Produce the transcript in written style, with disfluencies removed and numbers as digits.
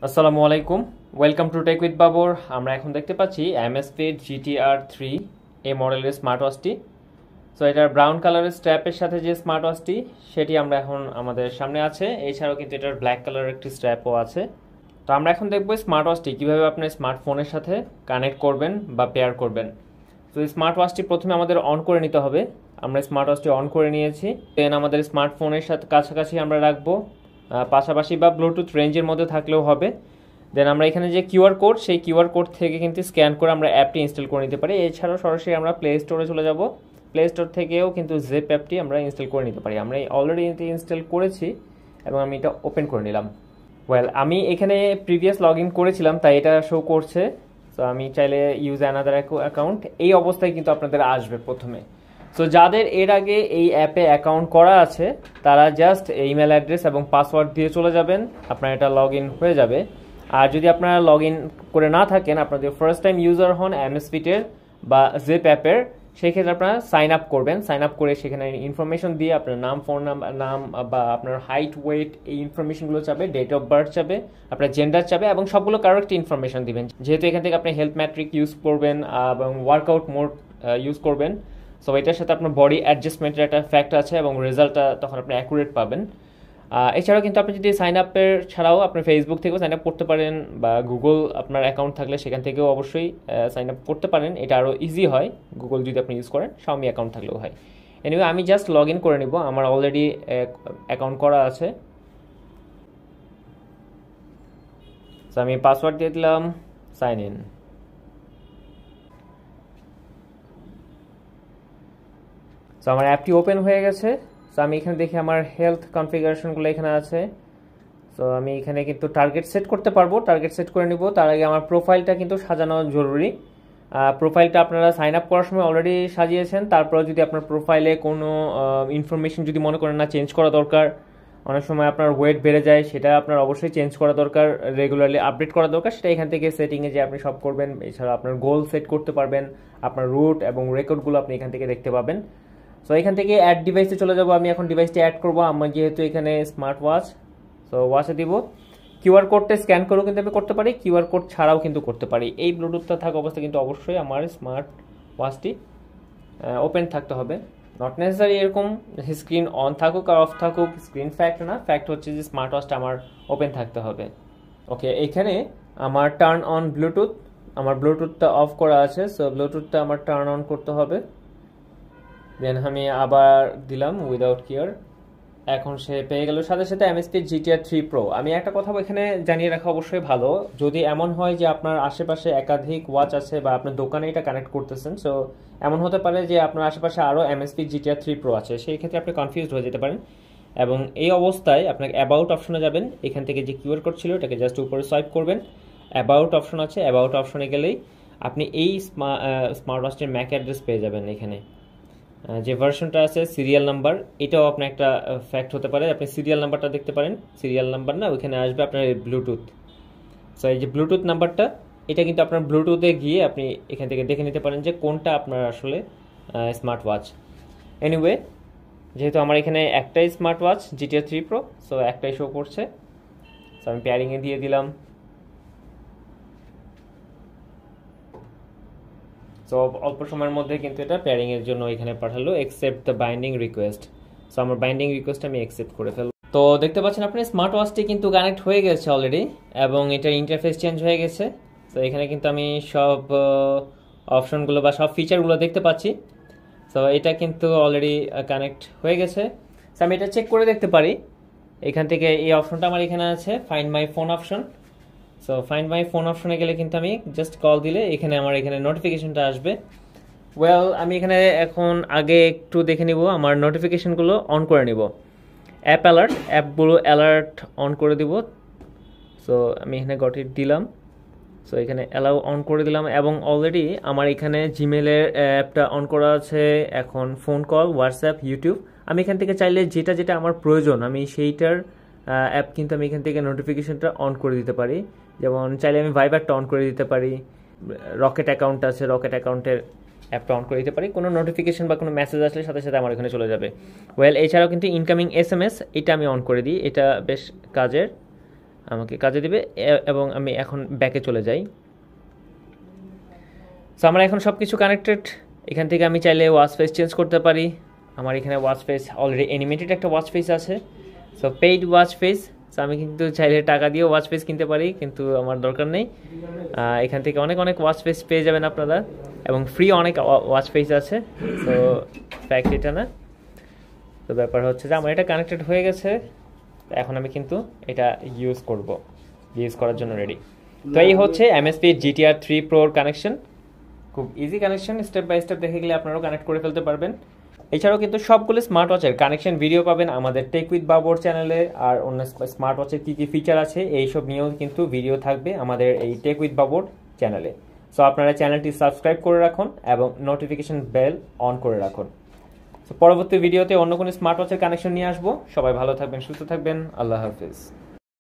আসসালামু আলাইকুম, welcome to tech with Babar. আমরা এখন দেখতে পাচ্ছি Amazfit GTR 3 এই মডেলের স্মার্ট ওয়াচটি। সো এটার ব্রাউন কালারের স্ট্র্যাপের সাথে যে স্মার্ট ওয়াচটি সেটি আমরা এখন আমাদের সামনে আছে। এছাড়াও কিন্তু এটার ব্ল্যাক কালারের একটি স্ট্র্যাপও আছে। তো আমরা এখন দেখব স্মার্ট ওয়াচটি কীভাবে আপনার স্মার্টফোনের সাথে কানেক্ট করবেন বা পেয়ার করবেন। তো স্মার্ট ওয়াচটি প্রথমে আমাদের অন করে নিতে হবে। আমরা স্মার্ট ওয়াচটি অন করে নিয়েছি, দেন আমাদের স্মার্টফোনের সাথে কাছাকাছি আমরা রাখবো, পাশাপাশি বা ব্লুটুথ রেঞ্জের মধ্যে থাকলেও হবে। দেন আমরা এখানে যে কিউআর কোড, সেই কিউআর কোড থেকে কিন্তু স্ক্যান করে আমরা অ্যাপটি ইনস্টল করে নিতে পারি। এছাড়াও সরাসরি আমরা প্লে স্টোরে চলে যাব, প্লে স্টোর থেকেও কিন্তু জেপ অ্যাপটি আমরা ইনস্টল করে নিতে পারি। আমরা অলরেডি ইনস্টল করেছি এবং আমি এটা ওপেন করে নিলাম। আমি এখানে প্রিভিয়াস লগ ইন করেছিলাম, তাই এটা শো করছে। তো আমি চাইলে ইউজ অ্যানাদার অ্যাকাউন্ট, এই অবস্থায় কিন্তু আপনাদের আসবে প্রথমে। সো যাদের এর আগে এই অ্যাপে অ্যাকাউন্ট করা আছে তারা জাস্ট ইমেল অ্যাড্রেস এবং পাসওয়ার্ড দিয়ে চলে যাবেন, আপনার এটা লগ ইন হয়ে যাবে। আর যদি আপনারা লগ ইন করে না থাকেন, আপনাদের ফার্স্ট টাইম ইউজার হন অ্যামসফিটের বা জেপ অ্যাপের, সেই ক্ষেত্রে আপনারা সাইন আপ করবেন। সাইন আপ করে সেখানে ইনফরমেশন দিয়ে আপনার নাম, ফোন নাম্বার, নাম বা আপনার হাইট, ওয়েট, এই ইনফরমেশনগুলো চাবে, ডেট অফ বার্থ চাবে, আপনার জেন্ডার চাবে এবং সবগুলো কারেক্ট ইনফরমেশন দিবেন। যেহেতু এখান থেকে আপনি হেলথ ম্যাট্রিক ইউজ করবেন এবং ওয়ার্কআউট মোড ইউজ করবেন, সো এটার সাথে আপনার বডি অ্যাডজাস্টমেন্টের একটা ফ্যাক্ট আছে এবং রেজাল্টটা তখন আপনি অ্যাকুরেট পাবেন। এছাড়াও কিন্তু আপনি যদি সাইন আপের ছাড়াও আপনি ফেসবুক থেকেও সাইন আপ করতে পারেন বা গুগল আপনার অ্যাকাউন্ট থাকলে সেখান থেকেও অবশ্যই সাইন আপ করতে পারেন। এটা আরও ইজি হয় গুগল যদি আপনি ইউজ করেন, Xiaomi অ্যাকাউন্ট থাকলেও হয়। এনিওয়ে আমি জাস্ট লগ ইন করে নিব, আমার অলরেডি অ্যাকাউন্ট করা আছে। তো আমি পাসওয়ার্ড দিয়ে দিলাম, সাইন ইন। তো আমার অ্যাপটি ওপেন হয়ে গেছে। তো আমি এখানে দেখি আমার হেলথ কনফিগারেশনগুলো এখানে আছে। তো আমি এখানে কিন্তু টার্গেট সেট করতে পারবো, টার্গেট সেট করে নিব। তার আগে আমার প্রোফাইলটা কিন্তু সাজানো জরুরি। প্রোফাইলটা আপনারা সাইন আপ করার সময় অলরেডি সাজিয়েছেন, তারপর যদি আপনার প্রোফাইলে কোনো ইনফরমেশন যদি মনে করেন না চেঞ্জ করা দরকার, অনেক সময় আপনার ওয়েট বেড়ে যায়, সেটা আপনার অবশ্যই চেঞ্জ করা দরকার, রেগুলারলি আপডেট করা দরকার, সেটা এখান থেকে সেটিংয়ে যে আপনি সব করবেন। এছাড়া আপনার গোল সেট করতে পারবেন, আপনার রুট এবং রেকর্ডগুলো আপনি এখান থেকে দেখতে পাবেন। সো এখান থেকে অ্যাড ডিভাইসে চলে যাব। আমি এখন ডিভাইসটি অ্যাড করবো, আমার যেহেতু এখানে স্মার্ট ওয়াচ। সো ওয়াচে দিব, কিউআর কোডটা স্ক্যান করেও কিন্তু আমি করতে পারি, কিউআর কোড ছাড়াও কিন্তু করতে পারি। এই ব্লুটুথটা থাকা অবস্থা কিন্তু অবশ্যই আমার স্মার্ট ওয়াচটি ওপেন থাকতে হবে। নট নেসেসারি এরকম স্ক্রিন অন থাকুক আর অফ থাকুক, স্ক্রিন ফ্যাক্ট না, ফ্যাক্ট হচ্ছে যে স্মার্ট ওয়াচটা আমার ওপেন থাকতে হবে। ওকে, এখানে আমার টার্ন অন ব্লুটুথ, আমার ব্লুটুথটা অফ করা আছে। সো ব্লুটুথটা আমার টার্ন অন করতে হবে। দেন আমি আবার দিলাম উইদাউট কেয়ার। এখন সে পেয়ে গেল সাথে সাথে Amazfit GTR 3 Pro। আমি একটা কথা এখানে জানিয়ে রাখা অবশ্যই ভালো, যদি এমন হয় যে আপনার আশেপাশে একাধিক ওয়াচ আছে বা আপনার দোকানে এটা কানেক্ট করতেছেন, সো এমন হতে পারে যে আপনার আশেপাশে আরও Amazfit GTR 3 Pro আছে, সেই ক্ষেত্রে আপনি কনফিউজড হয়ে যেতে পারেন। এবং এই অবস্থায় আপনাকে অ্যাবাউট অপশনে যাবেন, এখান থেকে যে কিউআর কোড ছিল এটাকে জাস্ট উপরে সোয়াইপ করবেন, অ্যাবাউট অপশন আছে, অ্যাবাউট অপশনে গেলেই আপনি এই স্মার্ট ওয়াচটির ম্যাক অ্যাড্রেস পেয়ে যাবেন। এখানে যে ভার্সনটা আছে, সিরিয়াল নাম্বার, এটাও আপনার একটা ফ্যাক্ট হতে পারে, আপনি সিরিয়াল নাম্বারটা দেখতে পারেন। সিরিয়াল নাম্বার না, ওইখানে আসবে আপনার ব্লুটুথ। সো এই যে ব্লুটুথ নাম্বারটা, এটা কিন্তু আপনার ব্লুটুথে গিয়ে আপনি এখান থেকে দেখে নিতে পারেন যে কোনটা আপনার আসলে স্মার্ট ওয়াচ। এনিওয়ে, যেহেতু আমার এখানে একটাই smart watch GTR 3 Pro, so একটাই শো করছে। সো আমি পেয়ারিংয়ে দিয়ে দিলাম। সো অল্প সময়ের মধ্যে কিন্তু এটা পেয়ারিংয়ের জন্য এখানে পাঠালো, accept the binding request. So আমার বাইন্ডিং রিকোয়েস্ট আমি অ্যাকসেপ্ট করে ফেলব। তো দেখতে পাচ্ছেন আপনি স্মার্ট ওয়াচটি কিন্তু কানেক্ট হয়ে গেছে অলরেডি এবং এটার ইন্টারফেস চেঞ্জ হয়ে গেছে। তো এখানে কিন্তু আমি সব অপশনগুলো বা সব ফিচারগুলো দেখতে পাচ্ছি। সো এটা কিন্তু অলরেডি কানেক্ট হয়ে গেছে। সো আমি এটা চেক করে দেখতে পারি। এখান থেকে এই অপশনটা আমার এখানে আছে, find my phone option. So find my phone অপশনে গেলে কিন্তু আমি জাস্ট কল দিলে এখানে আমার এখানে নোটিফিকেশনটা আসবে। আমি এখানে এখন আগে একটু দেখে নিব, আমার নোটিফিকেশনগুলো অন করে নিব। অ্যাপ অ্যালার্ট, অ্যাপগুলো অ্যালার্ট অন করে দিব। সো আমি এখানে গট ইট দিলাম। সো এখানে অ্যালাউ অন করে দিলাম এবং অলরেডি আমার এখানে জিমেলের অ্যাপটা অন করা আছে। এখন ফোন কল, হোয়াটসঅ্যাপ, ইউটিউব, আমি এখান থেকে চাইলে যেটা যেটা আমার প্রয়োজন আমি সেইটার অ্যাপ কিন্তু আমি এখান থেকে নোটিফিকেশনটা অন করে দিতে পারি। যেমন চাইলে আমি ভাইবারটা অন করে দিতে পারি, রকেট অ্যাকাউন্ট আছে, রকেট অ্যাকাউন্টের অ্যাপটা অন করে দিতে পারি। কোনো নোটিফিকেশন বা কোনো মেসেজ আসলে সাথে সাথে আমার এখানে চলে যাবে। এছাড়াও কিন্তু ইনকামিং SMS এটা আমি অন করে দিই, এটা বেশ কাজের। আমাকে কাজে দিবে এবং আমি এখন ব্যাকে চলে যাই। সো আমরা এখন সব কিছু কানেক্টেড। এখান থেকে আমি চাইলে ওয়াচ ফেস চেঞ্জ করতে পারি। আমার এখানে ওয়াচ ফেস অলরেডি অ্যানিমেটেড একটা ওয়াচ ফেস আছে, so paid watch face. So আমি কিন্তু চাইলে টাকা দিয়ে ওয়াচ ফেস কিনতে পারি, কিন্তু আমার দরকার নেই। এখান থেকে অনেক অনেক ওয়াচ ফেস পেয়ে যাবেন আপনারা, এবং ফ্রি অনেক ওয়াচ ফেস আছে। সো ফ্যাক্ট এটা না। তো ব্যাপার হচ্ছে যে আমার এটা কানেক্টেড হয়ে গেছে, এখন আমি কিন্তু এটা ইউজ করার জন্য রেডি। তো এই হচ্ছে Amazfit GTR 3 Proর কানেকশন। খুব easy connection, step by step দেখে গেলে আপনারাও কানেক্ট করে ফেলতে পারবেন। এছাড়াও কিন্তু সবগুলো স্মার্ট ওয়াচের কানেকশন ভিডিও পাবেন আমাদের টেক উইথ বাবর চ্যানেলে। আর অন্য স্মার্ট ওয়াচের কী কী ফিচার আছে এইসব নিয়েও কিন্তু ভিডিও থাকবে আমাদের এই টেক উইথ বাবর চ্যানেলে। সো আপনারা চ্যানেলটি সাবস্ক্রাইব করে রাখুন এবং নোটিফিকেশন বেল অন করে রাখুন। সো পরবর্তী ভিডিওতে অন্য কোনো স্মার্ট ওয়াচের কানেকশন নিয়ে আসবো। সবাই ভালো থাকবেন, সুস্থ থাকবেন। আল্লাহ হাফিজ।